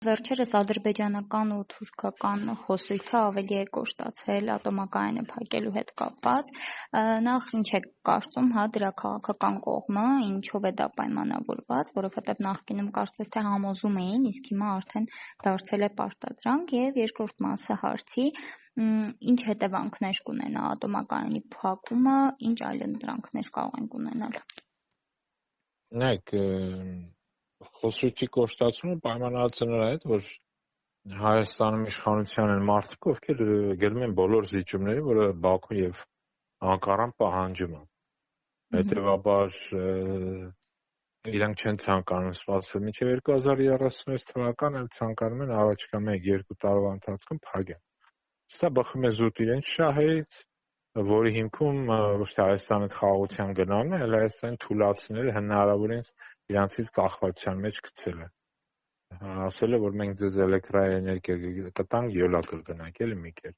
Վերջերս ադրբեջանական ու թուրքական խոսույթը ավելի է կոշտացել ատոմակայանը փակելու հետ կապված։ Նախ ինչ է կարծում, դրա քաղաքական կողմը, ինչով է դա պայմանավորված, որովհետև նախկինում կարծես թե համոզում էին, իսկ հիմա արդեն դարձել է պարտադրանք, եւ երկրորդ մասը հարցի, ինչ հետևանքներ կունենա ատոմակայանի փակումը, ինչ այլընտրանքներ կարող ենք ունենալ։ Նայեք, խոսույթի կոշտացումը պայմանավորված է նրա հետ, որ Հայաստանում իշխանության են մարդիկ, ովքեր գնում են բոլոր զիջումների, որը Բաքուն եւ Անկարան պահանջում են։ Հետևաբար իրանք չեն ցանկանում սպասել մինչև 2036 թվական, այլ ցանկանում են առաջիկա 1-2 տարվա ընթացքում փակեն։ Սա բխում է զուտ իրենց շահերից, որի հիմքում ոչ թե Հայաստանի խաղաղության գնալն է, այլ Հայաստանի թուլացնելը հնարավորինս իրանցից կախվածության մեջ գցելը։ Ասել է, որ մենք ձեզ էլեկտրաէներգիա կտանք, յոլա կգնանք, էլի մի կերպ։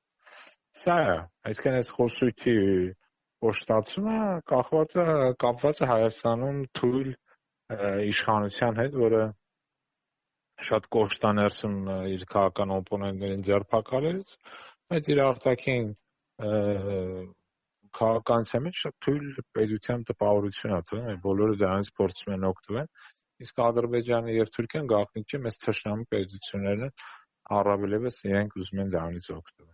Սա է, այսինքն այս խոսույթի կոշտացումը կապված է Հայաստանում թույլ իշխանության հետ, որը շատ կոշտ է ներսում իր քաղաքական օպոնենտներին ձերբակալելուց, բայց իր արտաքին քաղաքականության մեջ շատ թույլ պետության տպավորություն է թվում, բոլորը դրանից փորձում են օգտվել, իսկ Ադրբեջանը եւ Թուրքիան գաղտնիք չէ, մեծ թշնամու պետություններն են, առավելևս իրենք ուզում են դրանից օգտվել։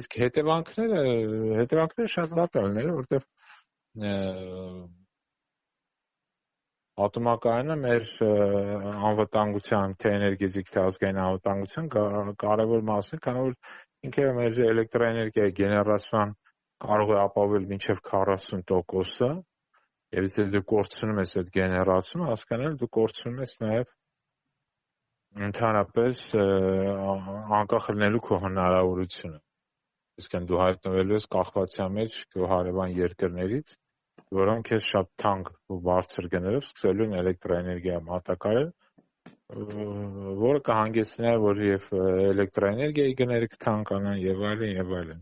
Իսկ հետևանքները շատ վատ են լինելու, որովհետեւ ատոմակայանը մեր անվտանգության, թե էներգետիկ, թե ազգային անվտանգության կարևոր մասն է, քանի որ ինքը մեր էլեկտրաէներգիայի գեներացման կարող է ապահովել մինչև 40%-ը, եւ եթե դու կորցնում ես այդ գեներացումը, հասկանալ դու կորցնում ես նաեւ ընդհանրապես անկախ լինելու քո հնարավորությունը։ Իսկն դու հայտնվելու ես կախվածության մեջ քո հարևան երկրներից, որոնք քեզ շատ թանկ ու բարձր գներով սկսելու են էլեկտրաէներգիա մատակարարել, որը կհանգեցնի, որ եւ էլեկտրաէներգիայի գները կթանկանան եւ այլն եւ այլն։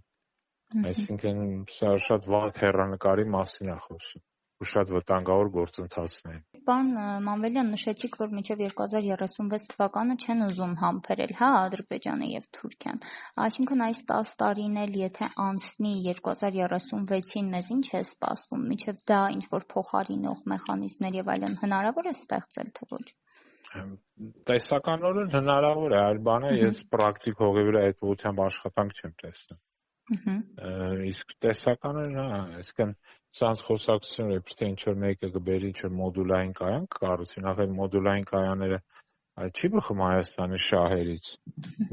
Այսինքն սա շատ վատ հեռանկարի մասին է խոսում ու շատ վտանգավոր գործընթացներ։ Պարոն Մանվելյան, նշեցիք, որ մինչև 2036 թվականը չեն ուզում համբերել, Ադրբեջանը եւ Թուրքիան։ Այսինքն այս 10 տարին էլ եթե անցնի 2036-ին մեզ ինչ է սպասվում, մինչև դա ինչ որ փոխարինող մեխանիզմներ եւ այլն հնարավոր է ստեղծել, թե ոչ։ Տեսականորեն հնարավոր է, այլ բան է, ես պրակտիկ հողի վրա այդ ուղղությամբ աշխատանք չեմ տեսնում։ Իսկ տեսականորեն, այսինքն սրանց խոսակցությունը իբր թե ինչ-որ մեկը կբերի ինչ-որ մոդուլային կայան կառուցի, նախ այդ մոդուլային կայանները չի բխում Հայաստանի շահերից,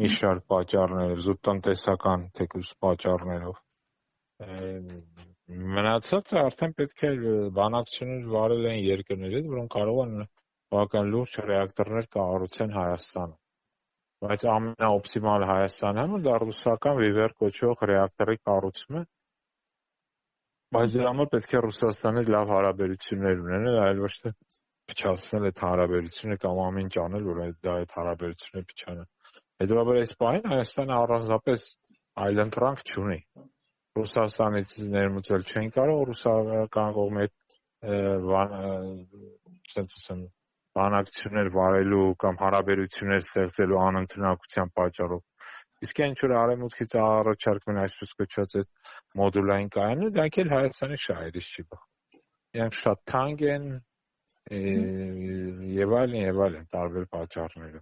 մի շարք պատճառներով, զուտ տնտեսական թեկուզ պատճառներով։ Մնացածը արդեն պետք է բանակցություններ վարել են երկրների հետ, որոնք կարող են բավական լուրջ ռեակտորներ կառուցեն Հայաստանում։ Բայց ամենաօպտիմալ Հայաստանի համար դա ռուսական Վիվեր կոչվող ռեակտորի կառուցումը, բայց դրա համար պետք է Ռուսաստանի լավ հարաբերություններ ունենալ, այլ ոչ թե փչացնել այդ հարաբերությունները կամ ամեն ինչ անել, որ դա այդ հարաբերությունները փչանան։ Հետևաբար այս պահին Հայաստանը առանձնապես այլընտրանք չունի։ Ռուսաստանից ներմուծել չեն կարող, ռուսական կողմի հետ բանակցություններ վարելու կամ հարաբերություններ ստեղծելու անընդունակության պատճառով։ Իսկ ինչ որ արևմուտքից առաջարկվում այսպես կոչված այդ մոդուլային կայանները, դրանք էլ Հայաստանի շահերից չի բխում։ Իրանք շատ թանկ են եւ այլն տարբեր պատճառներով։